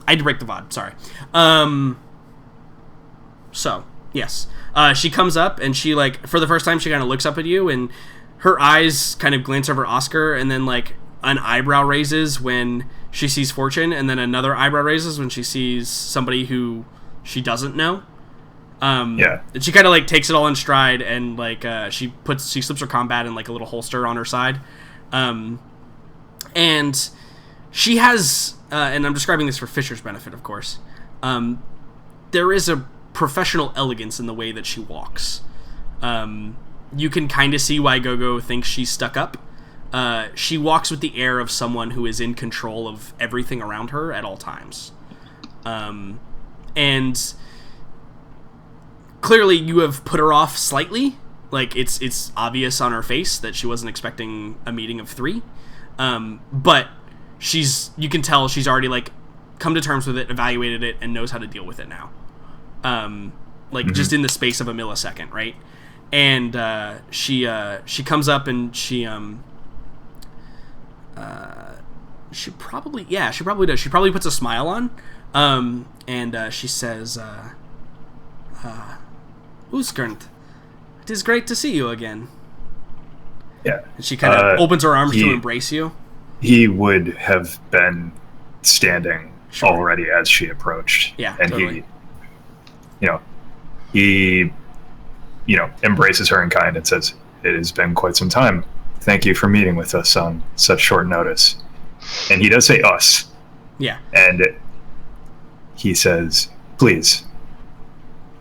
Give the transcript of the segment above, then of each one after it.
I had to break the VOD, sorry. So, yes. She comes up, and she, like, for the first time, she kind of looks up at you, and her eyes kind of glance over Oscar, and then, like, an eyebrow raises when she sees Fortune, and then another eyebrow raises when she sees somebody who she doesn't know. And she kind of, like, takes it all in stride, and, like, she slips her combat in, like, a little holster on her side. And she has, and I'm describing this for Fisher's benefit, of course, there is a professional elegance in the way that she walks. You can kind of see why Gogo thinks she's stuck up. She walks with the air of someone who is in control of everything around her at all times. And clearly you have put her off slightly. Like, it's obvious on her face that she wasn't expecting a meeting of 3. But you can tell she's already, like, come to terms with it, evaluated it, and knows how to deal with it now. Just in the space of a millisecond, right? And she comes up, and she probably does. She probably puts a smile on, and she says, "Uskirnt, it is great to see you again." Yeah. And she kind of opens her arms to embrace you. He would have been standing already as she approached. Yeah, and totally. he embraces her in kind and says, "It has been quite some time. Thank you for meeting with us on such short notice." And he does say us. Yeah. And he says, "Please,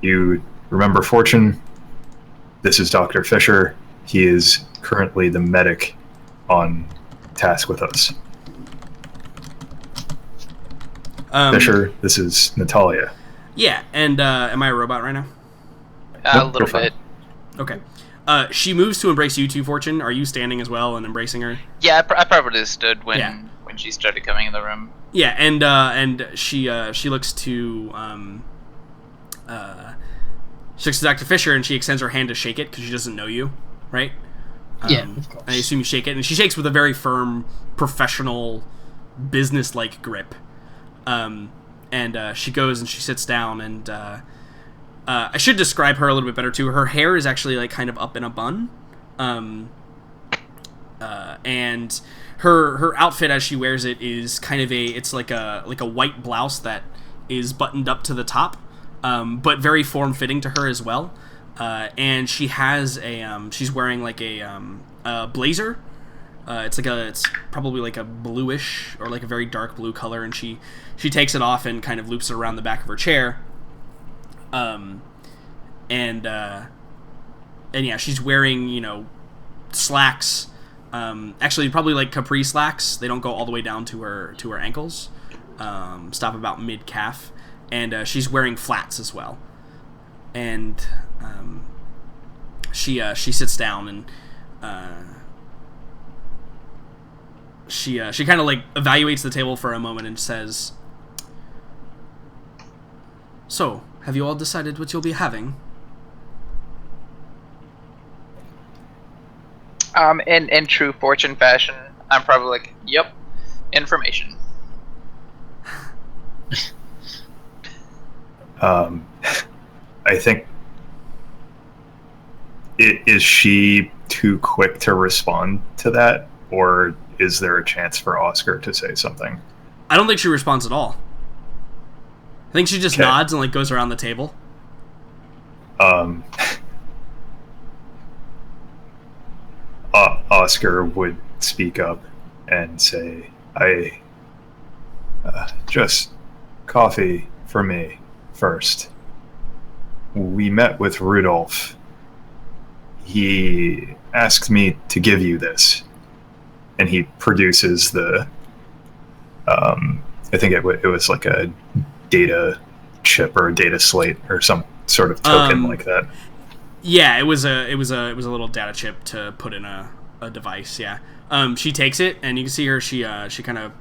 you remember Fortune? This is Dr. Fisher. He is currently the medic on task with us. Fisher, this is Natalia." Yeah, and am I a robot right now? A little bit. Okay. She moves to embrace you two, Fortune. Are you standing as well and embracing her? Yeah, I probably stood when she started coming in the room. Yeah, and she looks to Dr. Fisher, and she extends her hand to shake it because she doesn't know you, right? Yeah, of course. I assume you shake it, and she shakes with a very firm, professional, business-like grip. And she goes and she sits down, and I should describe her a little bit better too. Her hair is actually like kind of up in a bun, and her outfit as she wears it is kind of it's like a white blouse that is buttoned up to the top, but very form-fitting to her as well. And she has she's wearing like a blazer. It's probably like a bluish or like a very dark blue color, and she takes it off and kind of loops it around the back of her chair. And yeah, she's wearing, slacks, actually probably like capri slacks. They don't go all the way down to her ankles, stop about mid calf, and she's wearing flats as well. And she sits down, and she kind of like evaluates the table for a moment and says, "So, have you all decided what you'll be having?" In true Fortune fashion, I'm probably like, "Yep, information." I think, is she too quick to respond to that, or is there a chance for Oscar to say something? I don't think she responds at all. I think she just nods and like goes around the table. Oscar would speak up and say, "I just coffee for me first. We met with Rudolph. He asked me to give you this." And he produces the I think it was like a data chip or a data slate or some sort of token like that. Yeah, it was a little data chip to put in a device. Yeah. She takes it, and you can see her. She kind of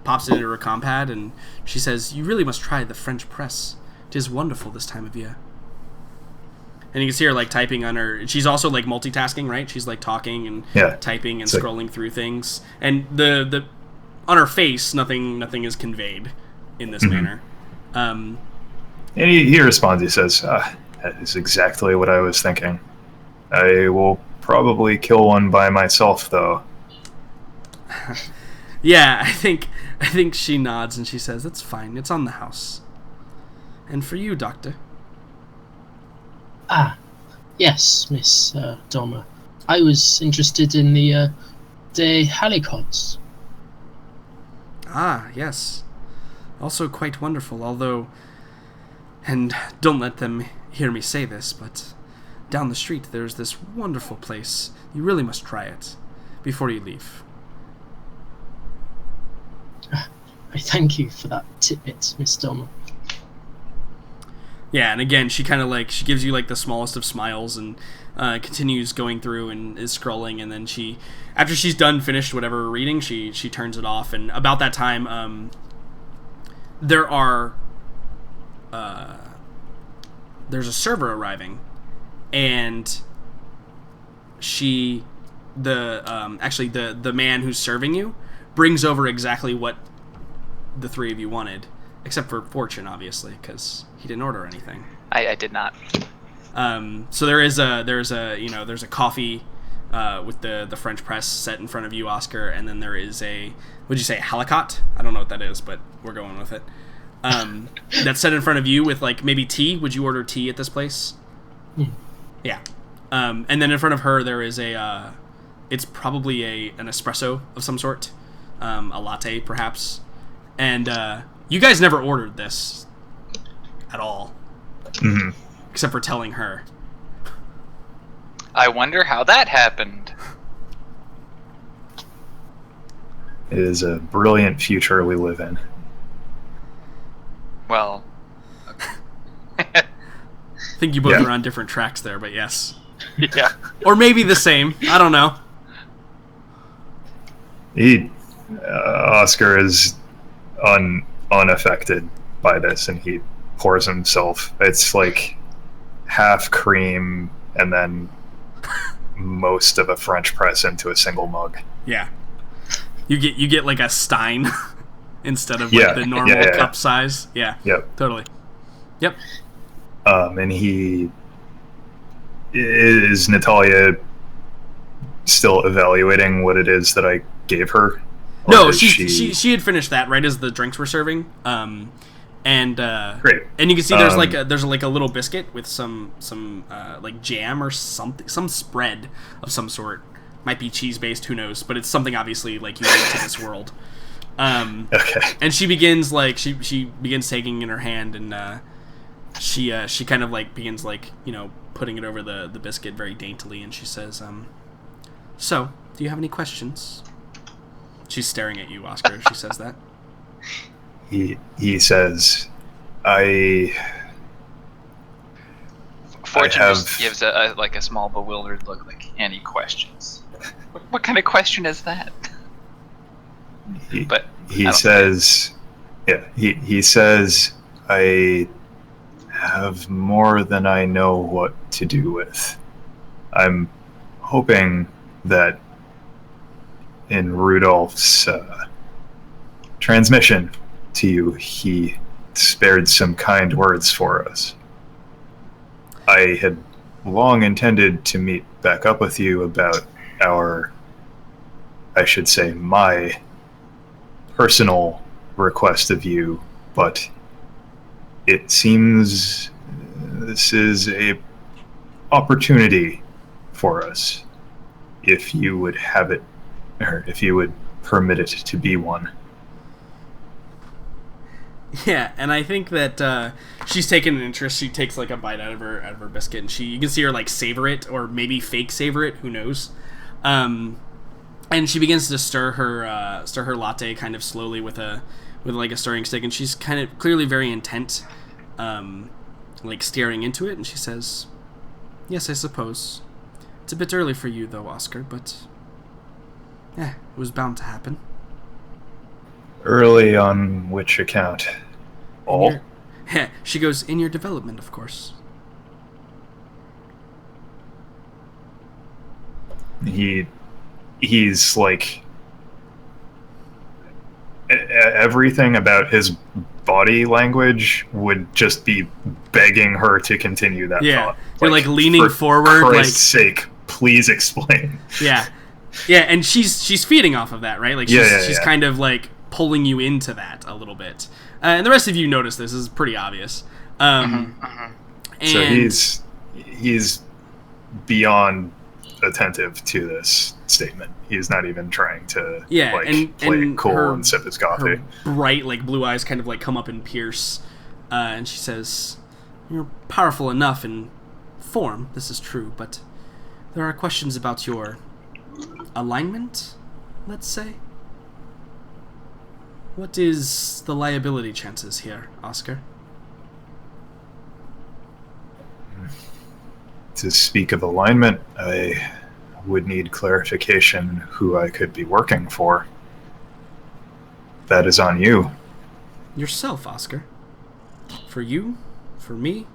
pops it into her compad, and she says, "You really must try the French press. It is wonderful this time of year." And you can see her like typing on her. She's also like multitasking, right? She's like talking and typing and scrolling through things. And the on her face, nothing is conveyed. in this manner. And he responds. He says, "That is exactly what I was thinking. I will probably kill one by myself, though." Yeah, I think she nods and she says, "That's fine. It's on the house." And for you, Doctor. Yes, Miss Doma. I was interested in the halicots. Ah, yes. Also quite wonderful, although, and don't let them hear me say this, but down the street there's this wonderful place. You really must try it before you leave. I thank you for that tidbit, Miss Doma. Yeah, and again, she kind of like, she gives you like the smallest of smiles and continues going through and is scrolling, and then she, after she's finished whatever reading, she turns it off, and about that time, there's a server arriving, and the man who's serving you brings over exactly what the three of you wanted, except for Fortune, obviously, because he didn't order anything. I did not. So there's a coffee with the French press set in front of you, Oscar, and then there is would you say halicot? I don't know what that is, but we're going with it. That's set in front of you with like maybe tea. Would you order tea at this place? Yeah. And then in front of her there is it's probably an espresso of some sort, a latte perhaps, and you guys never ordered this at all, except for telling her. I wonder how that happened. It is a brilliant future we live in. Well, I think you both are on different tracks there, but yes. yeah. Or maybe the same. I don't know. Oscar is unaffected by this, and he pours himself. It's like half cream and then most of a French press into a single mug. Yeah. You get like a stein instead of like the normal cup size. Yeah. Yep. Totally. Yep. And is Natalia still evaluating what it is that I gave her? No, she had finished that right as the drinks were serving. And great. And you can see there's like a little biscuit with some like jam or something, some spread of some sort. Might be cheese based, who knows? But it's something obviously like unique to this world. Okay. And she begins like she begins taking in her hand, and she kind of like begins like, you know, putting it over the biscuit very daintily, and she says, "So, do you have any questions?" She's staring at you, Oscar. She says that. He says, Fortune just gives a small bewildered look, like, any questions? What kind of question is that? He says, I have more than I know what to do with. I'm hoping that in Rudolph's transmission to you, he spared some kind words for us. I had long intended to meet back up with you about my personal request of you, but it seems this is a opportunity for us, if you would have it, or if you would permit it to be one. Yeah, and I think that she's taken an interest. She takes like a bite out of her biscuit, and you can see her like savor it, or maybe fake savor it. Who knows? And she begins to stir her latte kind of slowly with like a stirring stick, and she's kind of clearly very intent, like staring into it. And she says, "Yes, I suppose it's a bit early for you, though, Oscar, but it was bound to happen." Early on which account? All? She goes, "In your development, of course." He's like, everything about his body language would just be begging her to continue that Yeah. thought. You're like leaning for forward, Christ's sake, please explain. Yeah. Yeah, and she's feeding off of that, right? Like she's kind of like pulling you into that a little bit. And the rest of you notice this is pretty obvious. And So he's beyond attentive to this statement. He's not even trying to play it cool and sip his coffee. Her bright like blue eyes kind of like come up and pierce, and she says, "You're powerful enough in form, this is true, but there are questions about your alignment, let's say. What is the liability chances here, Oscar?" To speak of alignment, I would need clarification who I could be working for. That is on you. Yourself, Oscar. For you, for me,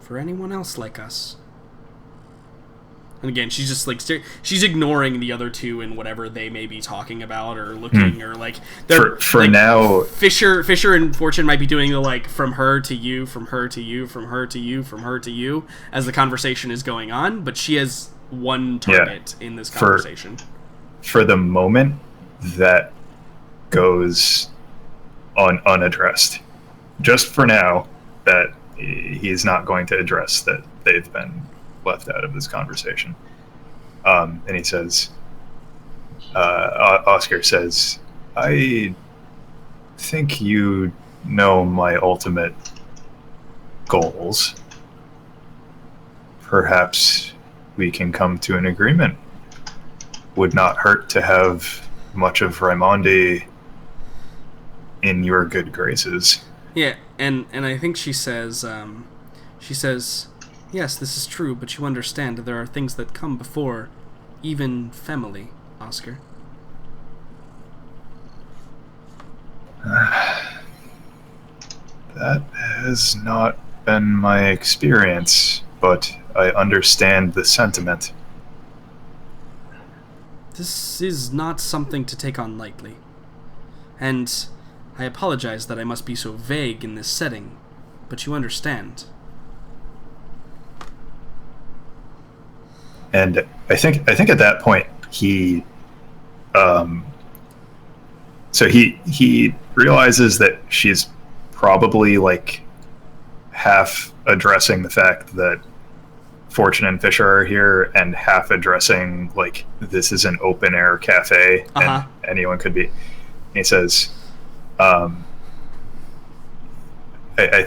for anyone else like us. And again, she's just like she's ignoring the other two and whatever they may be talking about or looking or like for like, now. Fisher and Fortune might be doing the like from her to you, from her to you, from her to you, from her to you as the conversation is going on, but she has one target in this conversation. For the moment, that goes unaddressed. Just for now, that he's not going to address that they've been left out of this conversation. And he says, Oscar says, I think you know my ultimate goals. Perhaps we can come to an agreement. Would not hurt to have much of Raimondi in your good graces. Yeah, and I think she says, yes, this is true, but you understand there are things that come before even family, Oscar. That has not been my experience, but I understand the sentiment. This is not something to take on lightly. And I apologize that I must be so vague in this setting, but you understand. And I think at that point he realizes that she's probably like half addressing the fact that Fortune and Fisher are here and half addressing like this is an open air cafe and anyone could be. And he says, I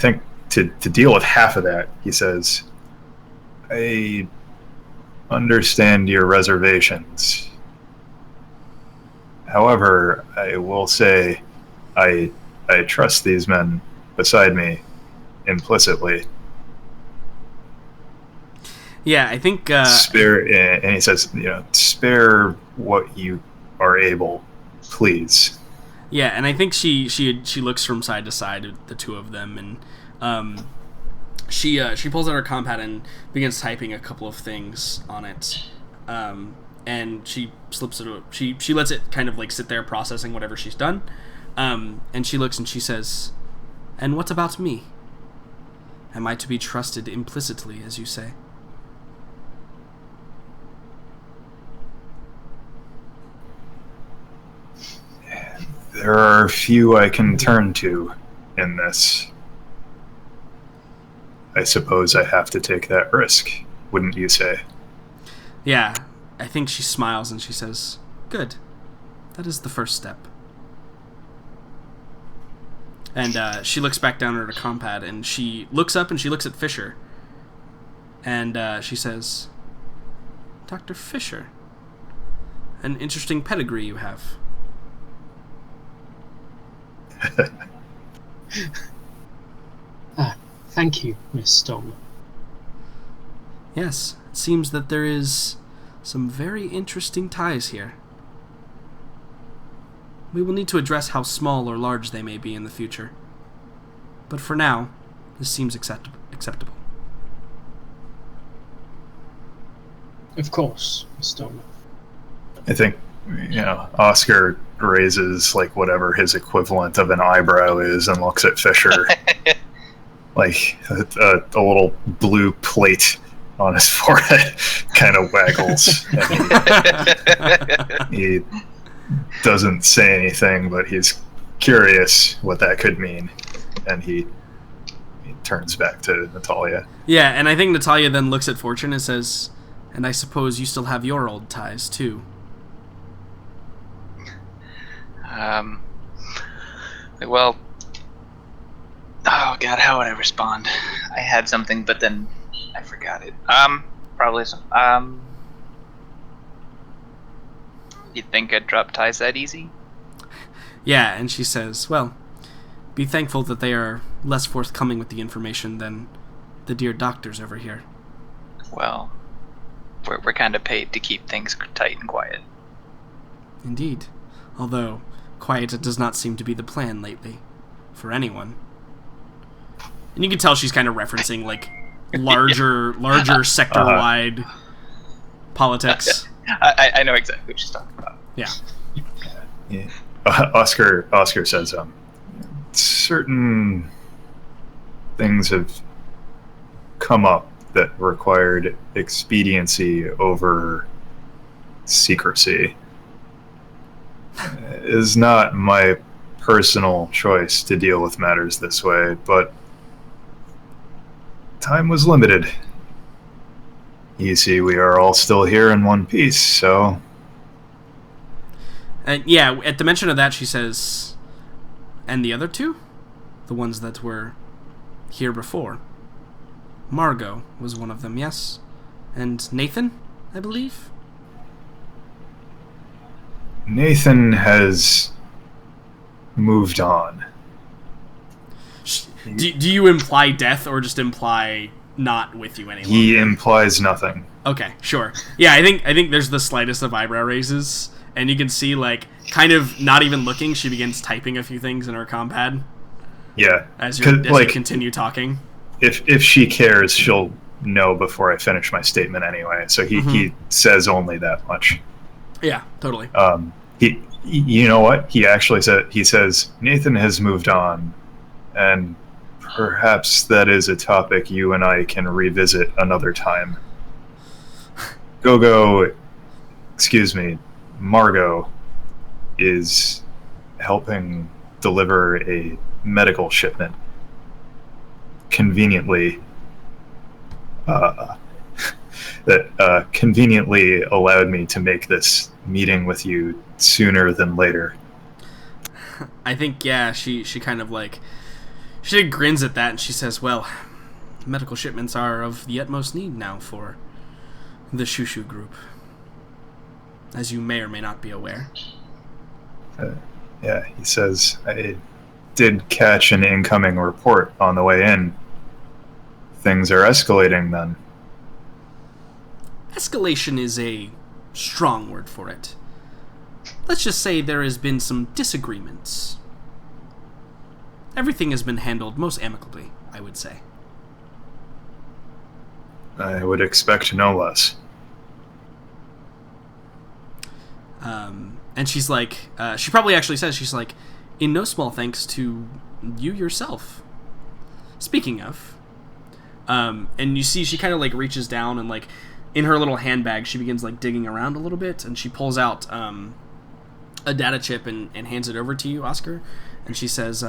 think to deal with half of that, he says, I understand your reservations. However, I will say I trust these men beside me implicitly. Yeah, I think spare, and he says, spare what you are able, please. Yeah, and I think she looks from side to side at the two of them, and she pulls out her compad and begins typing a couple of things on it, and she slips it. She lets it kind of like sit there processing whatever she's done, and she looks and she says, "And what about me? Am I to be trusted implicitly, as you say?" There are few I can turn to in this. I suppose I have to take that risk, wouldn't you say? Yeah, I think she smiles and she says, "Good. That is the first step." And she looks back down at her compad and she looks up and she looks at Fisher. And she says, "Dr. Fisher, an interesting pedigree you have." Thank you, Miss Stoller. Yes, it seems that there is some very interesting ties here. We will need to address how small or large they may be in the future. But for now, this seems acceptable. Of course, Miss Stoller. I think Oscar raises like whatever his equivalent of an eyebrow is and looks at Fisher. Like a little blue plate on his forehead kind of waggles. He doesn't say anything, but he's curious what that could mean. And he turns back to Natalia. Yeah, and I think Natalia then looks at Fortune and says, "And I suppose you still have your old ties, too." Well, oh god, how would I respond? I had something, but then I forgot it. Probably some. You think I'd drop ties that easy? Yeah, and she says, "Well, be thankful that they are less forthcoming with the information than the dear doctors over here." Well, we're kind of paid to keep things tight and quiet. Indeed. Although, quiet does not seem to be the plan lately. For anyone. And you can tell she's kind of referencing, like, larger sector-wide politics. I know exactly what she's talking about. Yeah. Yeah. Oscar says, certain things have come up that required expediency over secrecy. It is not my personal choice to deal with matters this way, but time was limited. You see, we are all still here in one piece, so... And yeah, at the mention of that, she says, "And the other two? The ones that were here before. Margot was one of them, yes? And Nathan, I believe?" Nathan has moved on. Do you imply death or just imply not with you anymore? He implies nothing. Okay, sure. Yeah, I think there's the slightest of eyebrow raises, and you can see, like, kind of not even looking, she begins typing a few things in her compad. Yeah. As you continue talking. If she cares, she'll know before I finish my statement anyway. So he says only that much. Yeah, totally. You know what? He actually says Nathan has moved on, and perhaps that is a topic you and I can revisit another time. Margot is helping deliver a medical shipment. Conveniently allowed me to make this meeting with you sooner than later. I think, yeah, she kind of like... She grins at that and she says, "Well, medical shipments are of the utmost need now for the Shushu group. As you may or may not be aware." Yeah, he says, "I did catch an incoming report on the way in. Things are escalating then." Escalation is a strong word for it. Let's just say there has been some disagreements. Everything has been handled most amicably, I would say. I would expect no less. And she's like, she probably actually says, she's like, "In no small thanks to you yourself." Speaking of, and you see she kind of like reaches down and like in her little handbag she begins like digging around a little bit, and she pulls out a data chip and hands it over to you, Oscar, and she says,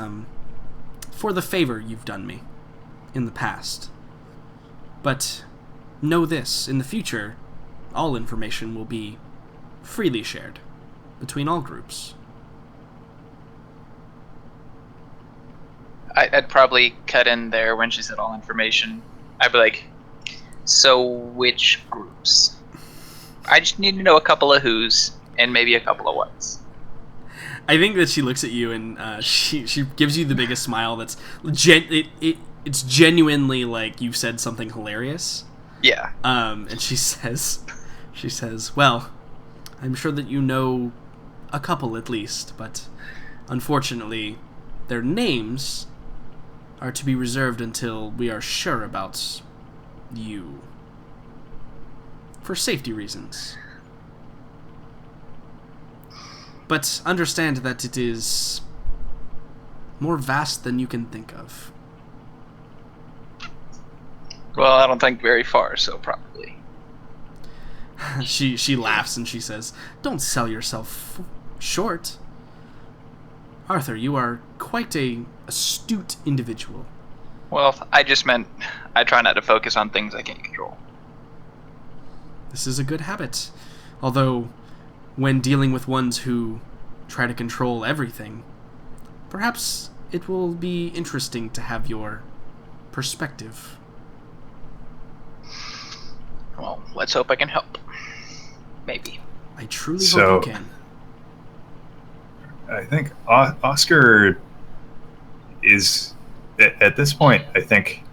"For the favor you've done me in the past. But know this, in the future, all information will be freely shared between all groups." I'd probably cut in there when she said all information. I'd be like, "So which groups? I just need to know a couple of who's and maybe a couple of what's." I think that she looks at you and she gives you the biggest smile. That's it's genuinely like you've said something hilarious. Yeah. And she says, "Well, I'm sure that you know a couple at least, but unfortunately, their names are to be reserved until we are sure about you. For safety reasons." But understand that it is more vast than you can think of. Well, I don't think very far, so probably. She laughs and she says, "Don't sell yourself short. Arthur, you are quite a astute individual." Well, I just meant I try not to focus on things I can't control. This is a good habit. Although, when dealing with ones who try to control everything, perhaps it will be interesting to have your perspective. Well, let's hope I can help. Maybe. I truly So- hope you can. I think Oscar is, at this point, I think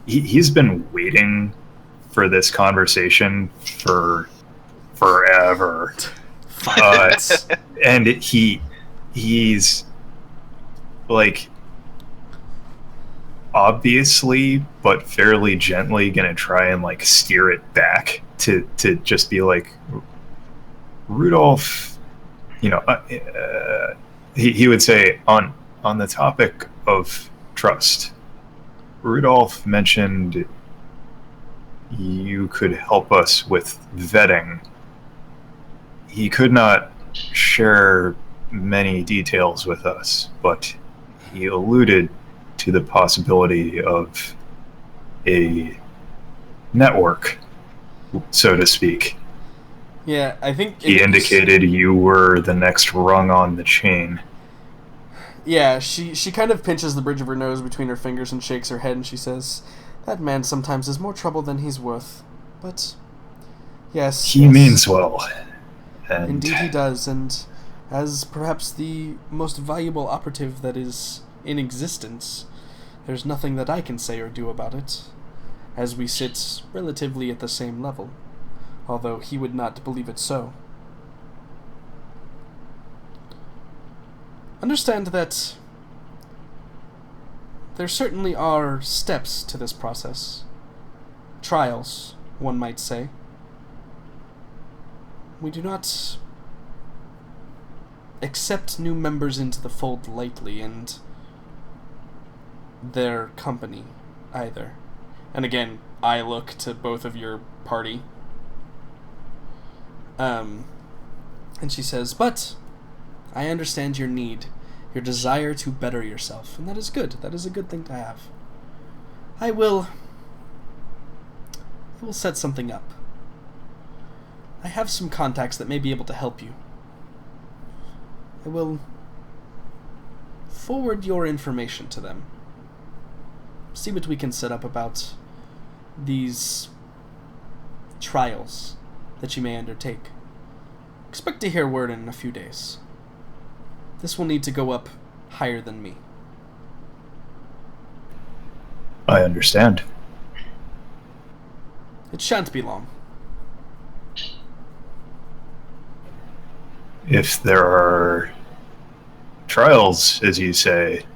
he's been waiting for this conversation for forever. 5 minutes. And he's like obviously but fairly gently gonna try and like steer it back to just be like, Rudolph, he would say on the topic of trust, Rudolph mentioned you could help us with vetting. He could not share many details with us, but he alluded to the possibility of a network, so to speak. Yeah, I think He indicated you were the next rung on the chain. Yeah, she kind of pinches the bridge of her nose between her fingers and shakes her head, and she says, "That man sometimes is more trouble than he's worth. But yes, He yes, means well. And indeed he does, and as perhaps the most valuable operative that is in existence, there's nothing that I can say or do about it, as we sit relatively at the same level, although he would not believe it so. Understand that there certainly are steps to this process. Trials, one might say. We do not accept new members into the fold lightly, and their company either." And again, I look to both of your party. And she says, "But I understand your need, your desire to better yourself, and that is good. That is a good thing to have. I will set something up. I have some contacts that may be able to help you. I will forward your information to them. See what we can set up about these trials that you may undertake. Expect to hear word in a few days. This will need to go up higher than me." I understand. It shan't be long. If there are trials, as you say,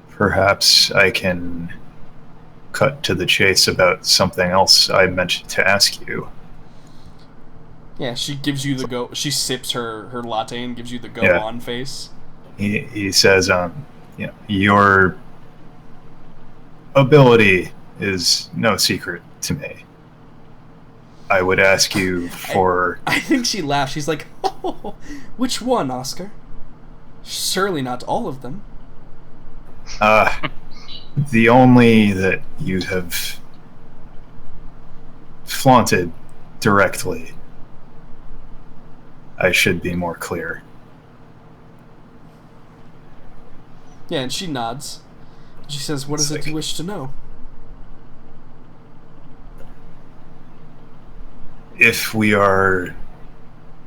perhaps I can cut to the chase about something else I meant to ask you. Yeah, she gives you the go. She sips her latte and gives you the go Yeah. on face. He says, your ability is no secret to me. I would ask you for... I think she laughs. She's like, "Oh, which one, Oscar? Surely not all of them." The only that you have flaunted directly. I should be more clear. Yeah, and she nods. She says, "What is it you wish to know?" If we are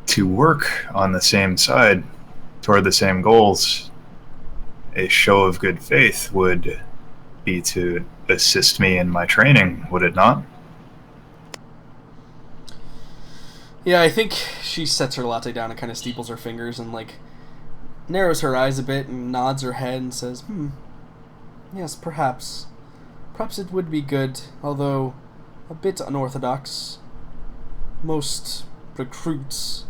to work on the same side toward the same goals, a show of good faith would be to assist me in my training, would it not? Yeah, I think she sets her latte down and kind of steeples her fingers and, like, narrows her eyes a bit and nods her head and says, "Yes, perhaps. Perhaps it would be good, although a bit unorthodox. Most recruits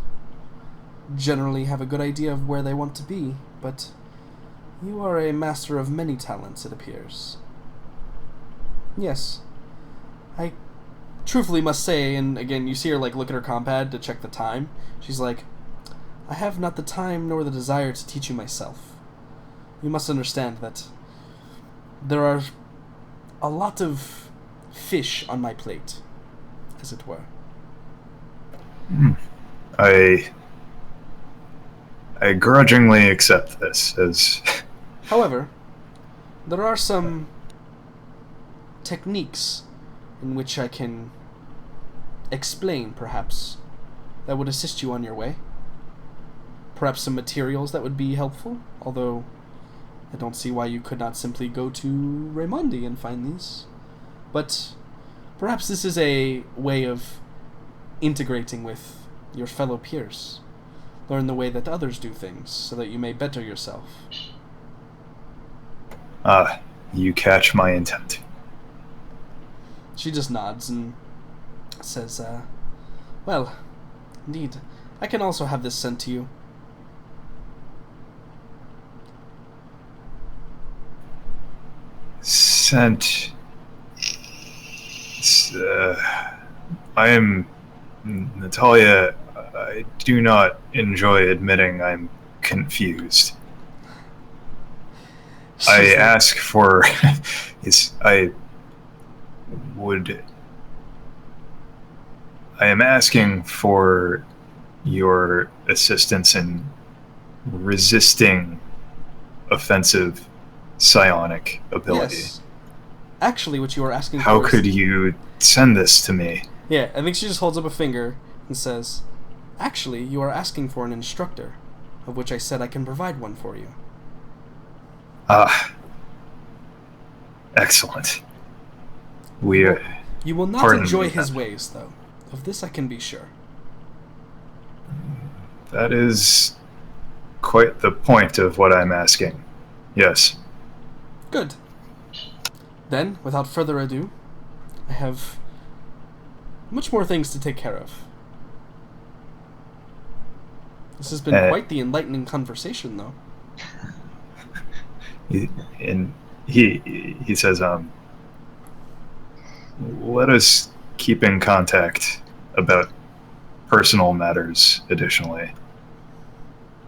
generally have a good idea of where they want to be, but you are a master of many talents, it appears. Yes. I truthfully must say, and again, you see her look at her compad to check the time. She's like, I have not the time nor the desire to teach you myself. You must understand that there are a lot of fish on my plate, as it were. I grudgingly accept this as... However, there are some techniques in which I can explain, perhaps, that would assist you on your way. Perhaps some materials that would be helpful, although I don't see why you could not simply go to Raimondi and find these. But perhaps this is a way of integrating with your fellow peers. Learn the way that others do things, so that you may better yourself. You catch my intent. She just nods and says, well, indeed, I can also have this sent to you. Sent... I am... Natalia, I do not enjoy admitting I'm confused. I ask for... I am asking for your assistance in resisting offensive psionic ability. Yes. Actually, what you are asking How for could is... you send this to me? Yeah, I think she just holds up a finger and says, actually, you are asking for an instructor, of which I said I can provide one for you. Excellent. You will not Pardon enjoy me, his then. ways, though. Of this I can be sure. That is quite the point of what I'm asking. Yes. Good. Then, without further ado, I have much more things to take care of. This has been quite the enlightening conversation, though. He says, let us keep in contact about personal matters additionally.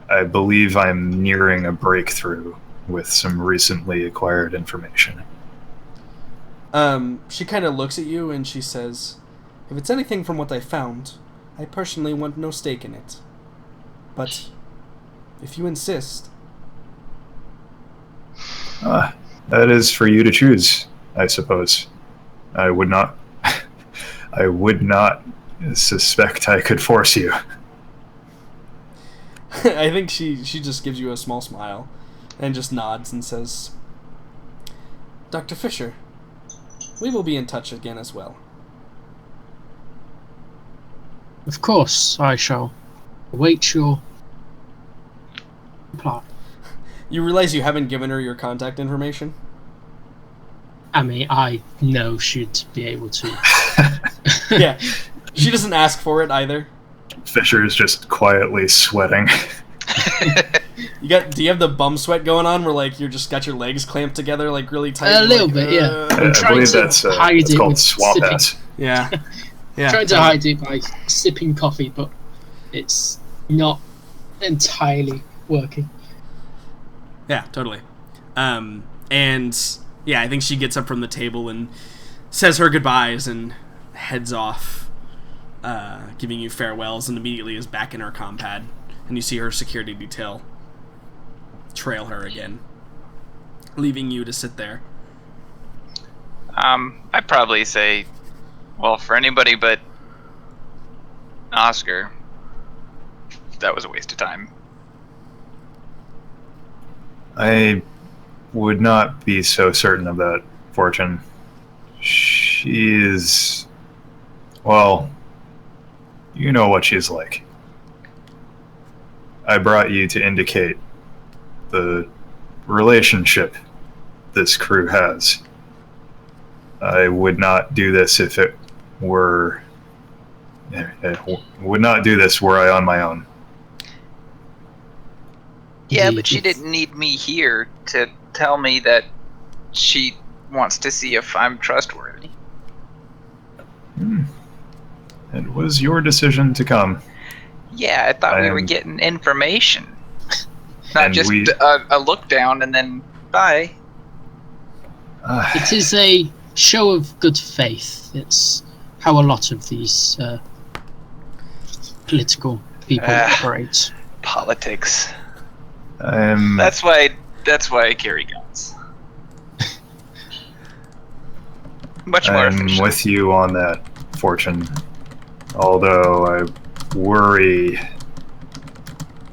I believe I'm nearing a breakthrough with some recently acquired information. She kind of looks at you and she says, if it's anything from what I found, I personally want no stake in it. But, if you insist... That is for you to choose, I suppose. I would not suspect I could force you. I think she just gives you a small smile and just nods and says, Dr. Fisher, we will be in touch again as well. Of course, I shall await your reply. You realize you haven't given her your contact information? I mean, I know she'd be able to. Yeah. She doesn't ask for it either. Fisher is just quietly sweating. Do you have the bum sweat going on where you're just got your legs clamped together really tight? A little bit, yeah. I'm I trying believe to that's hide it's it called with swamp sipping. ass. Yeah. Yeah. Trying to hide it by sipping coffee, but it's not entirely working. Yeah, totally. And yeah, I think she gets up from the table and says her goodbyes and heads off, giving you farewells, and immediately is back in her compad. And you see her security detail trail her again, leaving you to sit there. I'd probably say, well, for anybody but Oscar, that was a waste of time. I would not be so certain of that, Fortune. She is... Well, you know what she's like. I brought you to indicate the relationship this crew has. I would not do this if it were... I would not do this were I on my own. Yeah, Indeed, but she it's- didn't need me here to tell me that she wants to see if I'm trustworthy. It was your decision to come. Yeah, I thought we were And- getting information. Not and just we- a look down and then bye. It is a show of good faith. It's how a lot of these political people operate. Politics. I'm, That's why I carry guns. Much more I'm efficient. with you on that, Fortune. Although I worry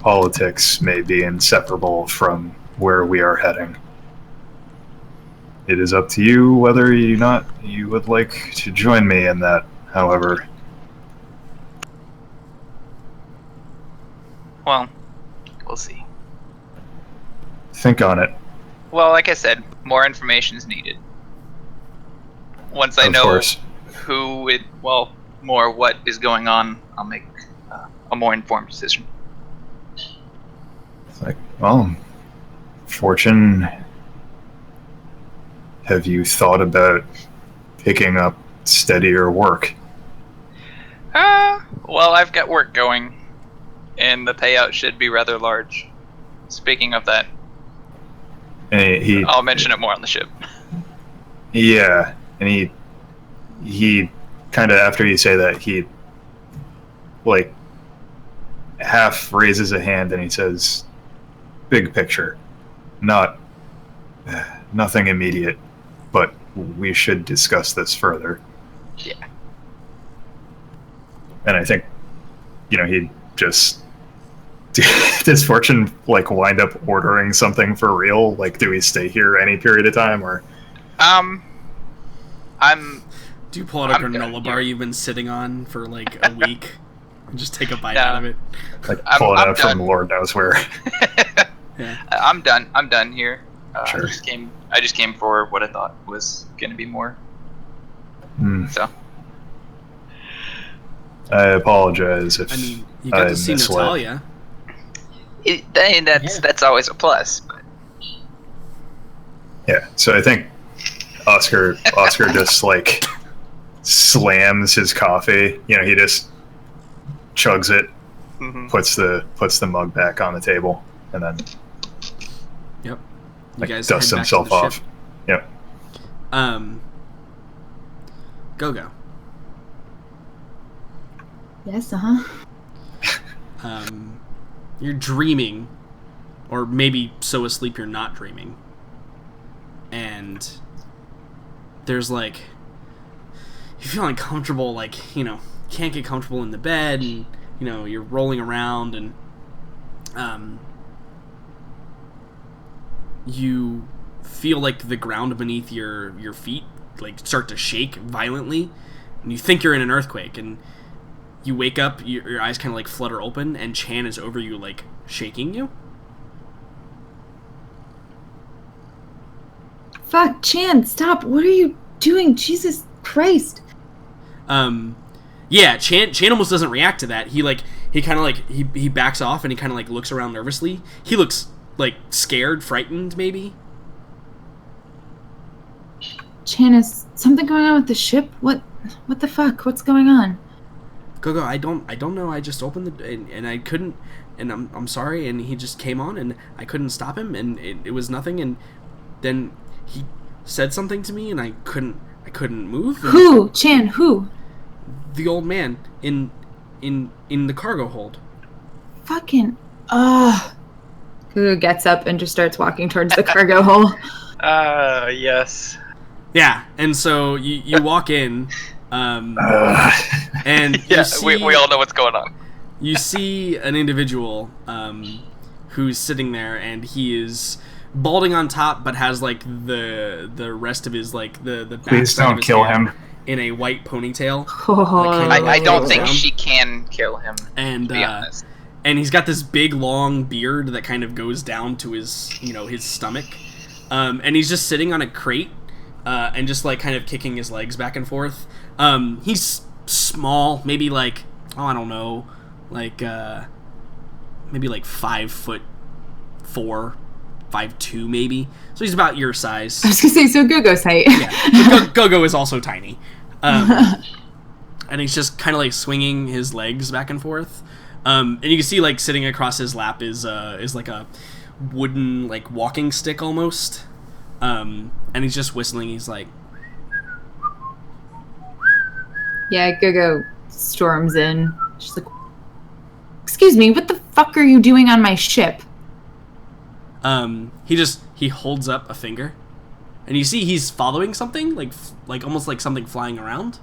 politics may be inseparable from where we are heading. It is up to you whether you would like to join me in that, however. Well, we'll see. Think on it. Well, like I said, more information is needed. Once I Of know course. more what is going on, I'll make a more informed decision. Like, well, Fortune, have you thought about picking up steadier work? Well, I've got work going, and the payout should be rather large. Speaking of that, And he I'll mention it more on the ship. yeah, and he kind of, after you say that, he like half raises a hand and he says, "Big picture, nothing immediate, but we should discuss this further." Yeah. And I think, he just does Fortune like wind up ordering something for real? Like, do we stay here any period of time, or? I'm. Do you pull out a I'm granola done bar here. you've been sitting on for like a week and just take a bite No. out of it? Like I'm pull it out from done. Lord knows where. Yeah. I'm done. I'm done here. Sure. I just came for what I thought was gonna be more. Hmm. So I apologize if I mean, you got I to see misled. Natalia. that's always a plus. But Yeah, so I think Oscar just like slams his coffee. He just chugs it, mhm. puts the mug back on the table, and then Yep. You like guys dusts head back himself to the off. ship. Yep. Go. Yes, uh-huh. You're dreaming, or maybe so asleep you're not dreaming. And there's like, you feel uncomfortable, like, can't get comfortable in the bed, and, you're rolling around, and you feel like the ground beneath your feet like start to shake violently, and you think you're in an earthquake, and you wake up, your eyes kind of like flutter open, and Chan is over you, like shaking you. Fuck, Chan, stop. What are you doing? Jesus Christ. Yeah, Chan almost doesn't react to that. He kind of like he backs off, and he kind of like looks around nervously. He looks like scared, frightened, maybe. Chan, is something going on with the ship? What the fuck? What's going on? Go. I don't know. I just opened the and I couldn't, and I'm sorry. And he just came on, and I couldn't stop him, and it was nothing. And then he said something to me, and I couldn't move. And Who? Chan, who? the old man in the cargo hold. Fucking. Ugh. Who gets up and just starts walking towards the cargo hole. Yes. Yeah, and so you walk in, and Yeah, you see, we all know what's going on. you see an individual who's sitting there, and he is balding on top, but has like the rest of his like the Please backside of don't his kill hair him. in a white ponytail, Oh. I don't think around. she can kill him. and To be honest. and he's got this big long beard that kind of goes down to his his stomach, and he's just sitting on a crate, and just like kind of kicking his legs back and forth. He's small, maybe like, I don't know, like maybe like 5'4" 5'4", 5'2", maybe. So he's about your size. I was gonna say, so Gogo's height. Yeah, Gogo is also tiny. And he's just kind of like swinging his legs back and forth. And you can see like sitting across his lap is like a wooden like walking stick almost. And he's just whistling. He's like, Yeah, Gogo storms in. She's like, excuse me, what the fuck are you doing on my ship? He holds up a finger, and you see he's following something, like almost like something flying around.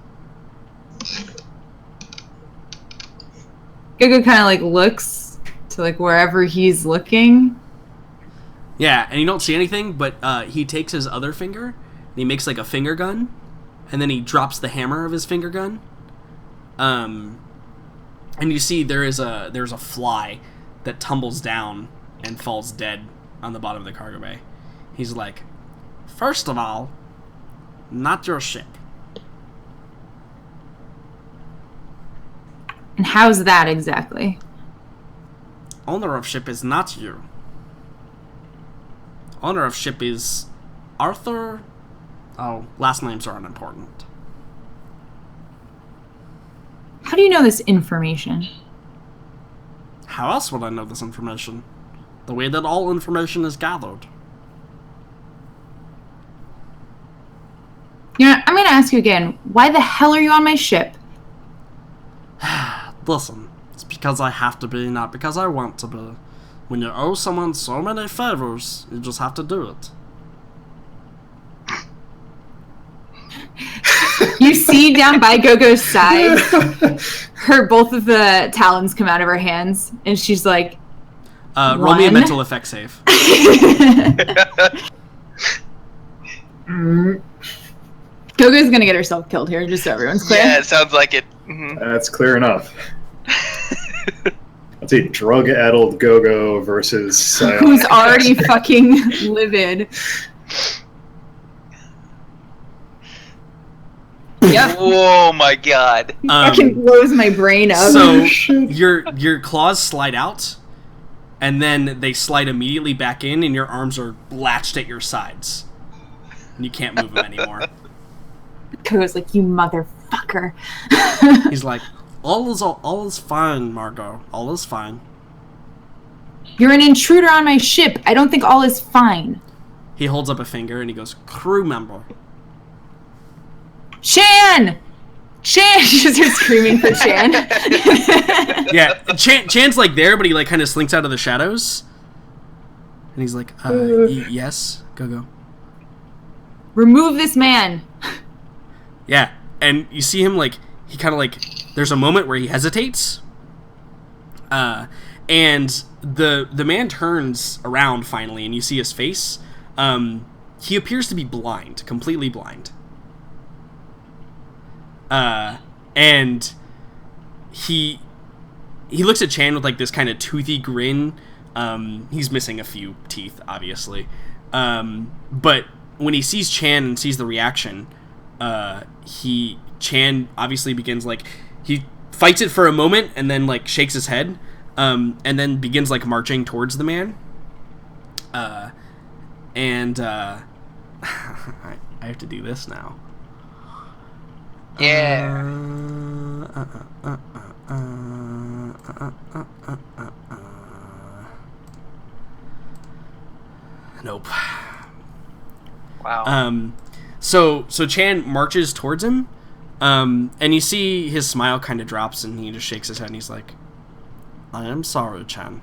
Gogo kind of like looks to like wherever he's looking. Yeah, and you don't see anything, but he takes his other finger, and he makes like a finger gun, and then he drops the hammer of his finger gun. And you see there's a fly that tumbles down and falls dead on the bottom of the cargo bay. He's like, first of all, not your ship. And how's that exactly? Owner of ship is not you. Owner of ship is Arthur. Oh, last names are unimportant. How do you know this information? How else would I know this information? The way that all information is gathered. You know, I'm gonna ask you again. Why the hell are you on my ship? Listen, it's because I have to be, not because I want to be. When you owe someone so many favors, you just have to do it. You see down by Gogo's side, both of the talons come out of her hands, and she's like, roll me a mental effect save. Gogo's gonna get herself killed here, just so everyone's clear. Yeah, it sounds like it. Mm-hmm. That's clear enough. Let's see, drug-addled Gogo versus Psionic. Who's already fucking livid. Yep. Whoa, my god. Fucking blows my brain up. So your claws slide out, and then they slide immediately back in, and your arms are latched at your sides, and you can't move them anymore. Gogo's like, you motherfucker. He's like, all is fine, Margot. All is fine. You're an intruder on my ship. I don't think all is fine. He holds up a finger and he goes, crew member. Chan! Chan! She just starts screaming for Chan. Yeah, Chan's like there, but he like kind of slinks out of the shadows. And he's like, yes, go. Remove this man. Yeah, and you see him like, he kind of like, there's a moment where he hesitates. And the man turns around finally, and you see his face. He appears to be blind, completely blind. And he looks at Chan with like this kind of toothy grin. He's missing a few teeth, obviously. But when he sees Chan and sees the reaction, Chan obviously begins like, he fights it for a moment and then like shakes his head, and then begins like marching towards the man. I have to do this now. Yeah. Nope. Wow. So Chan marches towards him, and you see his smile kind of drops, and he just shakes his head, and he's like, I am sorry, Chan.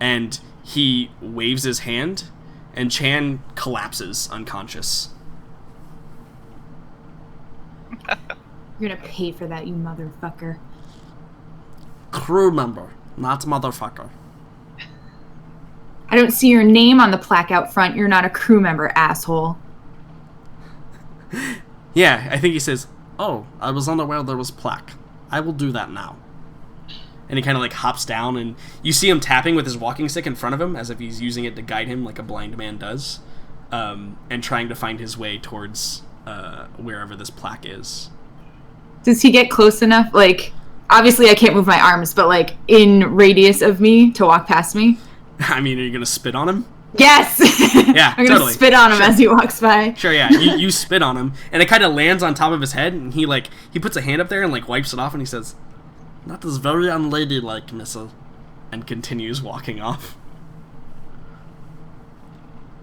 And he waves his hand, and Chan collapses unconscious. You're gonna pay for that, you motherfucker. Crew member, not motherfucker. I don't see your name on the plaque out front. You're not a crew member, asshole. Yeah, I think he says, oh, I was unaware there was plaque. I will do that now. And he kind of like hops down, and you see him tapping with his walking stick in front of him as if he's using it to guide him like a blind man does, and trying to find his way towards wherever this plaque is. Does he get close enough? Like, obviously I can't move my arms, but like in radius of me to walk past me? I mean, are you gonna spit on him? Yes! Yeah, I'm gonna totally. spit on him as he walks by. Sure, yeah. You spit on him, and it kind of lands on top of his head, and he puts a hand up there and wipes it off, and he says, "That is very unladylike, Missa," and continues walking off.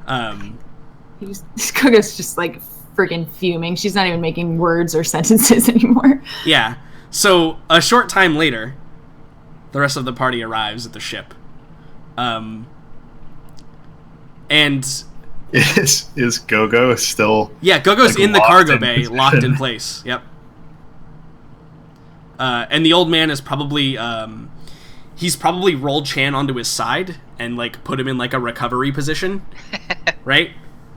Kogo's just freaking fuming. She's not even making words or sentences anymore. Yeah. So a short time later, the rest of the party arrives at the ship. And is Gogo still? yeah, Gogo's in the locked cargo in bay, position? locked in place. Yep. And the old man is probably he's probably rolled Chan onto his side and put him in a recovery position, right?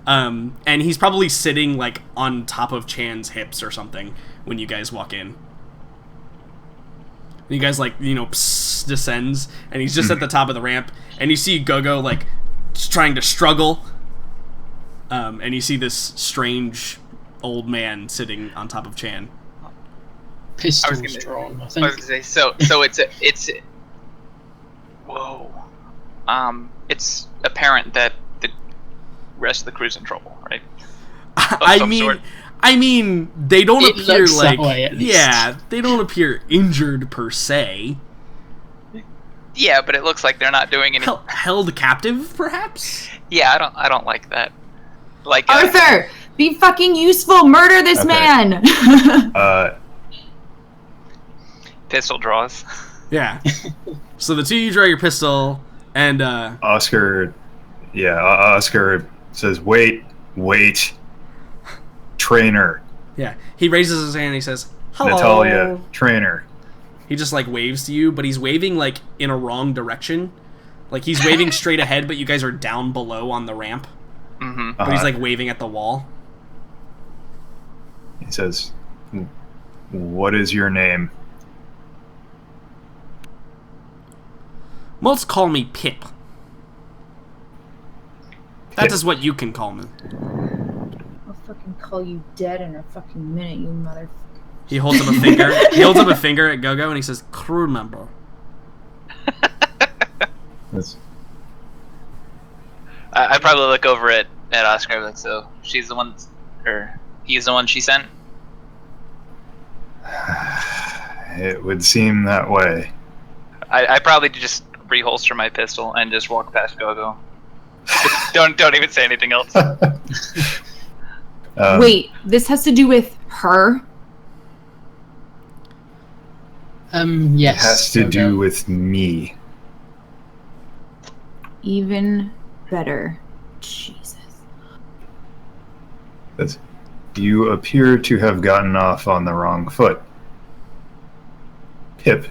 And he's probably sitting on top of Chan's hips or something when you guys walk in. And you guys descends, and he's just at the top of the ramp, and you see Gogo trying to struggle. And you see this strange old man sitting on top of Chan. Pistols drawn, I think. I was gonna say, so it's whoa. It's apparent that the rest of the crew's in trouble, right? I mean, they don't It appear looks that way, at least. yeah, they don't appear injured per se. Yeah, but it looks like they're not doing any. Held captive, perhaps. Yeah, I don't like that. Arthur, be fucking useful. Murder this Okay. man. Pistol draws. Yeah. So the two of you draw your pistol, and Oscar says, "Wait, trainer, yeah, he raises his hand and he says, "Hello." Natalia, trainer." He just waves to you, but he's waving in a wrong direction. He's waving straight ahead, but you guys are down below on the ramp. Mm-hmm. But he's waving at the wall. He says, "What is your name?" Most call me Pip. That is what you can call me. I'll fucking call you dead in a fucking minute, you mother. He holds up a finger. He holds up a finger at Gogo and he says, "Crew member." That's- I probably look over at Oscar and so she's the one, or he's the one she sent. It would seem that way. I probably just reholster my pistol and just walk past Gogo. don't even say anything else. Wait, this has to do with her? Yes. It has to do with me. Even better. Jesus. You appear to have gotten off on the wrong foot. Pip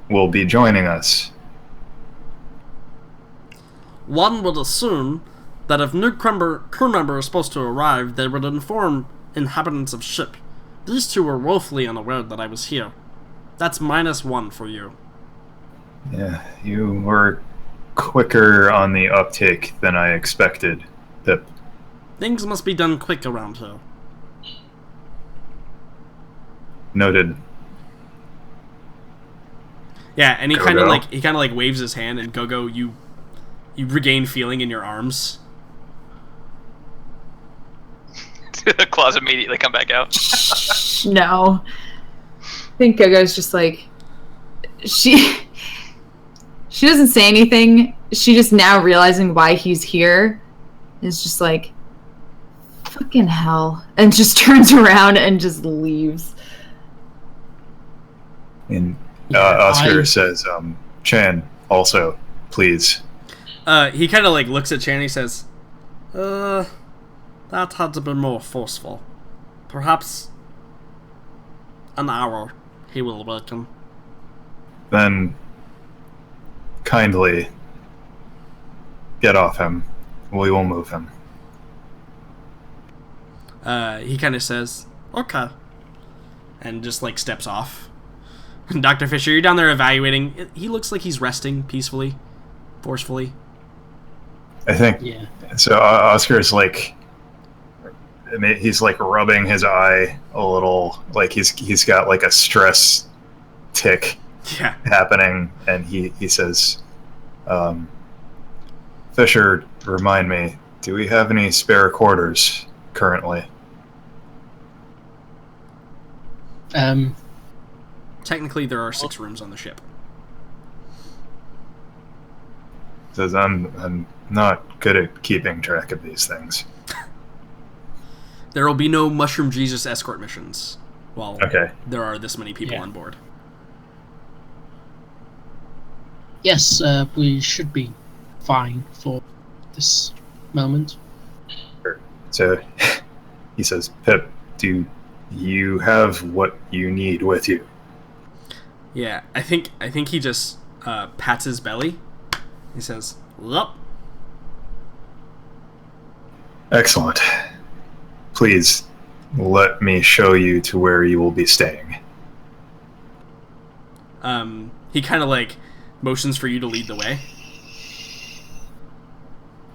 will be joining us. One would assume that if new crew member is supposed to arrive, they would inform inhabitants of ship. These two were woefully unaware that I was here. That's -1 for you. Yeah, you were quicker on the uptake than I expected, Pip. Things must be done quick around here. Noted. Yeah, and he Gogo. kind of waves his hand, and Gogo, you regain feeling in your arms. The claws immediately come back out. No. I think Gogo's just she doesn't say anything. She just now realizing why he's here is just fucking hell, and just turns around and just leaves. And Yeah, Oscar I- says, Chan, also, please. He kind of looks at Chan and he says, that had to be more forceful. Perhaps an hour he will awaken. Then kindly get off him. We will move him. He kind of says, "Okay," and just steps off. Dr. Fisher, you're down there evaluating. He looks like he's resting peacefully, forcefully. I think Yeah. so. Oscar's he's rubbing his eye a little, he's got a stress tick Yeah. happening, and he says, Fisher, remind me, do we have any spare quarters currently? Technically, there are 6 rooms on the ship. Says I'm not good at keeping track of these things. There will be no Mushroom Jesus escort missions while Okay. there are this many people on board. Yes, we should be fine for this moment. So he says, Pip, do you have what you need with you? Yeah, I think he just pats his belly. He says, "Yup." Excellent. Please let me show you to where you will be staying. He kind of like motions for you to lead the way.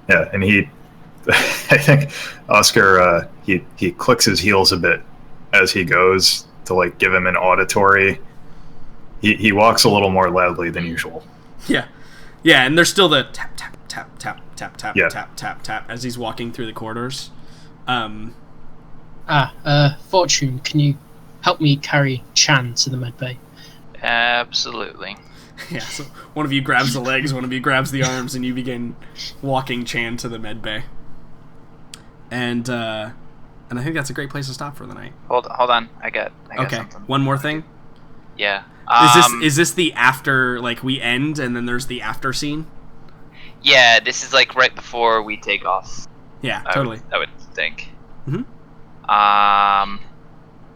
Yeah, and he, I think Oscar, he clicks his heels a bit as he goes to like give him an auditory. He walks a little more loudly than usual. Yeah, yeah, and there's still the tap tap tap tap tap tap Yeah. tap tap tap as he's walking through the corridors. Fortune, can you help me carry Chan to the medbay? Absolutely. Yeah, so one of you grabs the legs, one of you grabs the arms, and you begin walking Chan to the med bay. And I think that's a great place to stop for the night. Hold on. I got Okay, something. one more thing. Yeah. Is this the after, like, we end and then there's the after scene? Yeah, this is like right before we take off. Yeah, totally. I would think. Mhm.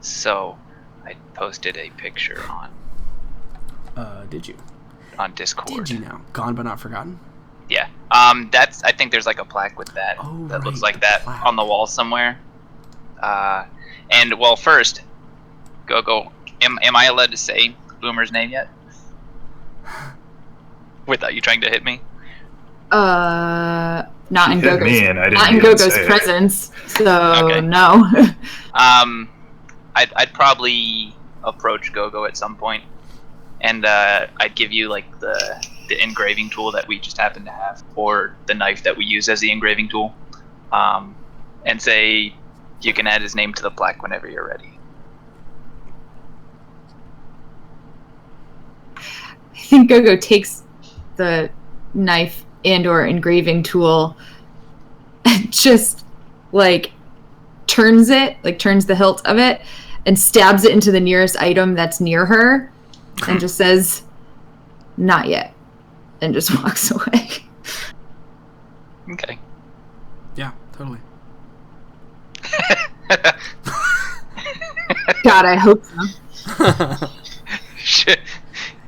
So I posted a picture Did you? on Discord. Did you now? Gone but not forgotten? Yeah. That's. I think there's like a plaque with that Oh, that looks right, like that plaque. on the wall somewhere. And well, first, go. Am I allowed to say Boomer's name yet? Without you trying to hit me? Not in Hit me Gogo's, and I didn't not in even Gogo's say it. presence, so Okay. no. I'd probably approach Gogo at some point, and I'd give you like the engraving tool that we just happen to have, or the knife that we use as the engraving tool, and say you can add his name to the plaque whenever you're ready. I think Gogo takes the knife and/or engraving tool and just like turns the hilt of it and stabs it into the nearest item that's near her and just says, "Not yet," and just walks away. Okay. Yeah, totally. God, I hope so. Shit.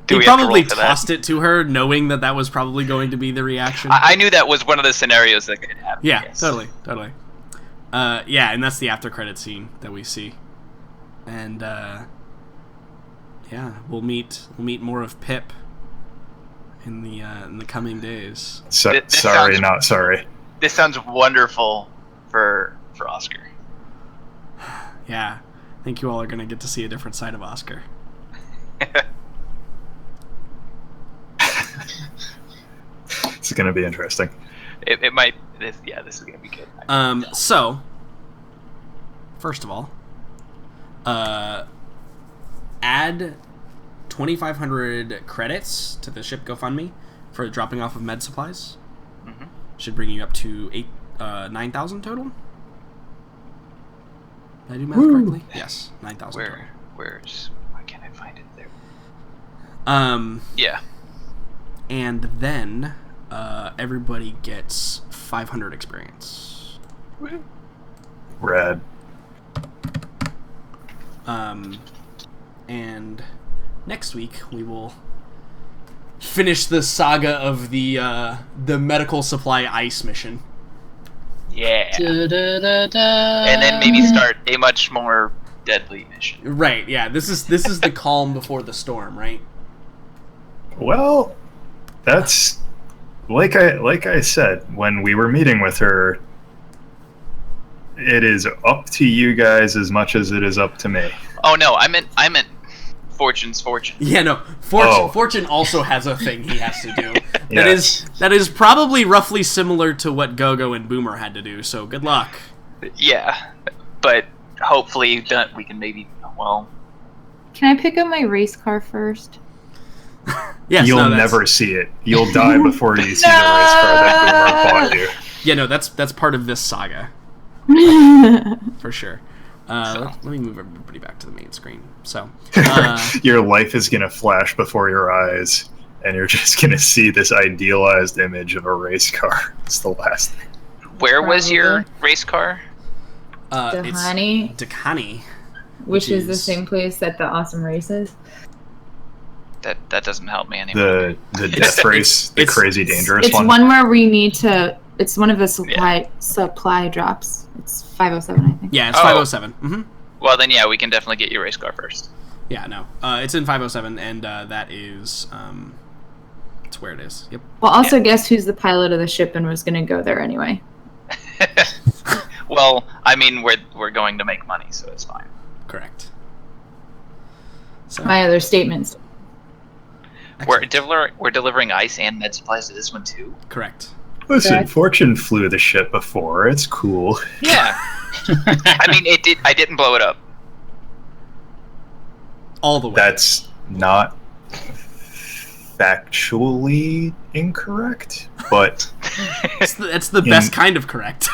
Do He we have to probably roll for tossed that? it to her, knowing that was probably going to be the reaction. I knew that was one of the scenarios that could happen. Yeah, yes. totally. Yeah, and that's the after credit scene that we see, and yeah, we'll meet more of Pip in the coming days. Sorry, sounds- not sorry. This sounds wonderful for Oscar. Yeah, I think you all are gonna get to see a different side of Oscar. It's going to be interesting. It might. This is gonna be good. So, first of all, add 2,500 credits to the ship GoFundMe for the dropping off of med supplies. Mm-hmm. Should bring you up to 9,000 total. Did I do math correctly? Yes, 9,000 total. Why can't I find it there? Yeah. And then everybody gets 500 experience. Rad. And next week we will finish the saga of the medical supply ice mission. Yeah. Da-da-da-da. And then maybe start a much more deadly mission. Right? Yeah. This is the calm before the storm, right? Well, that's like I said when we were meeting with her. It is up to you guys as much as it is up to me. Oh no, I meant Fortune's fortune. Yeah. No. Fortune. Oh. Fortune also has a thing he has to do. That is probably roughly similar to what Gogo and Boomer had to do. So good luck. Yeah, but hopefully we can maybe. Well, Can I pick up my race car first? Yes, You'll never see it. You'll die before you see the race car that Boomer bought you. Yeah, no, that's part of this saga for sure. Let me move everybody back to the main screen. So, Your life is going to flash before your eyes, and you're just going to see this idealized image of a race car. It's the last thing. Where was your race car? Dahani, It's Dakani, which is the same place that the Awesome Race is. That doesn't help me anymore. The death race, the crazy dangerous It's one. one where we need to. It's one of the supply drops. It's 507, I think. Yeah, it's 507. Mm-hmm. Well, then, yeah, we can definitely get your race car first. Yeah, no. It's in 507, and that is... it's where it is. Yep. Well, also, guess who's the pilot of the ship and was going to go there anyway? Well, I mean, we're going to make money, so it's fine. Correct. So, My other statements. We're delivering ice and med supplies to this one, too? correct. Listen, Correct. Fortune flew the ship before. It's cool. Yeah. I mean, I didn't blow it up. All the way. That's not factually incorrect, but It's the best kind of correct.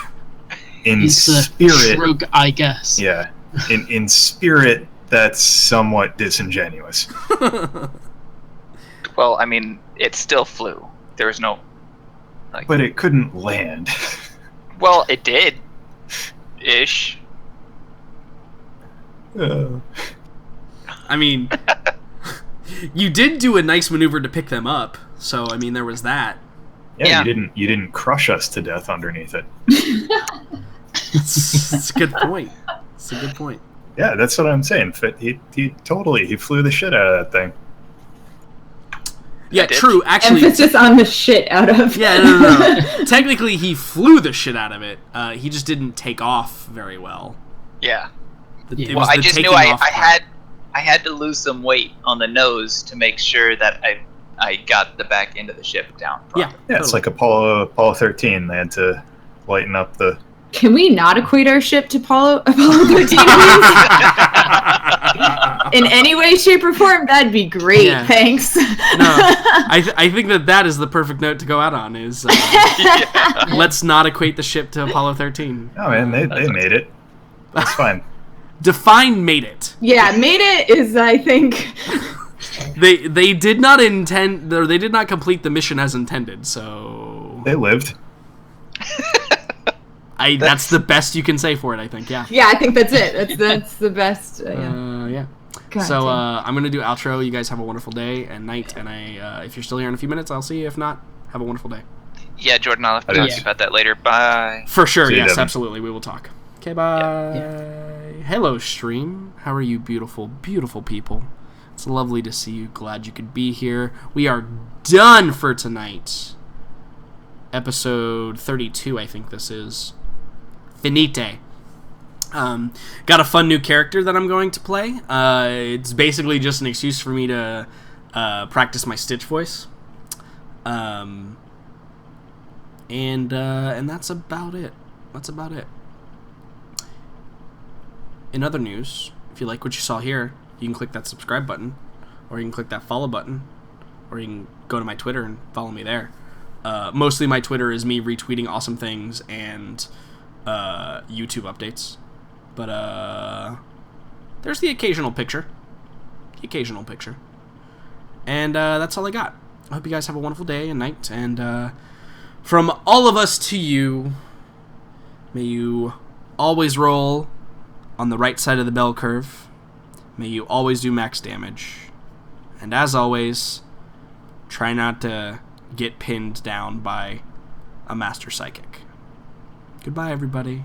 in It's the spirit, shrug, I guess. yeah, in spirit, that's somewhat disingenuous. Well, I mean, it still flew. There was no... But it couldn't land. Well, it did. Ish. I mean, you did do a nice maneuver to pick them up, so, I mean, there was that. Yeah, you didn't crush us to death underneath it. It's a good point. It's a good point. Yeah, that's what I'm saying. He flew the shit out of that thing. Yeah, did. true. Actually, Emphasis on the shit out of. yeah, no. Technically, he flew the shit out of it. He just didn't take off very well. Yeah. It Well, was I the just knew taking off part. I had to lose some weight on the nose to make sure that I got the back end of the ship down Yeah, properly. Yeah, it's like Apollo 13. They had to lighten up the... Can we not equate our ship to Apollo 13? In any way, shape, or form? That'd be great. Yeah. Thanks. No, I think that is the perfect note to go out on. Is let's not equate the ship to Apollo 13. Oh man, they made it. That's fine. Define made it. Yeah, made it is, I think. They did not intend, or they did not complete the mission as intended. So They lived. that's the best you can say for it. I think. Yeah. Yeah, I think that's it. That's the best. Yeah. God So damn. I'm gonna do outro. You guys have a wonderful day and night. And if you're still here in a few minutes, I'll see you. If not, have a wonderful day. Yeah, Jordan, I'll have to talk to you about that later. Bye. For sure. See you, Yes, Devin. absolutely. We will talk. Okay. Bye. Hello, stream. How are you, beautiful, beautiful people? It's lovely to see you. Glad you could be here. We are done for tonight. Episode 32, I think this is. Finite. Got a fun new character that I'm going to play. It's basically just an excuse for me to practice my Stitch voice. And that's about it. That's about it. In other news, if you like what you saw here, you can click that subscribe button, or you can click that follow button, or you can go to my Twitter and follow me there. Mostly my Twitter is me retweeting awesome things and YouTube updates. But there's the occasional picture. And that's all I got. I hope you guys have a wonderful day and night. And from all of us to you, may you always roll on the right side of the bell curve. May you always do max damage. And as always, try not to get pinned down by a master psychic. Goodbye, everybody.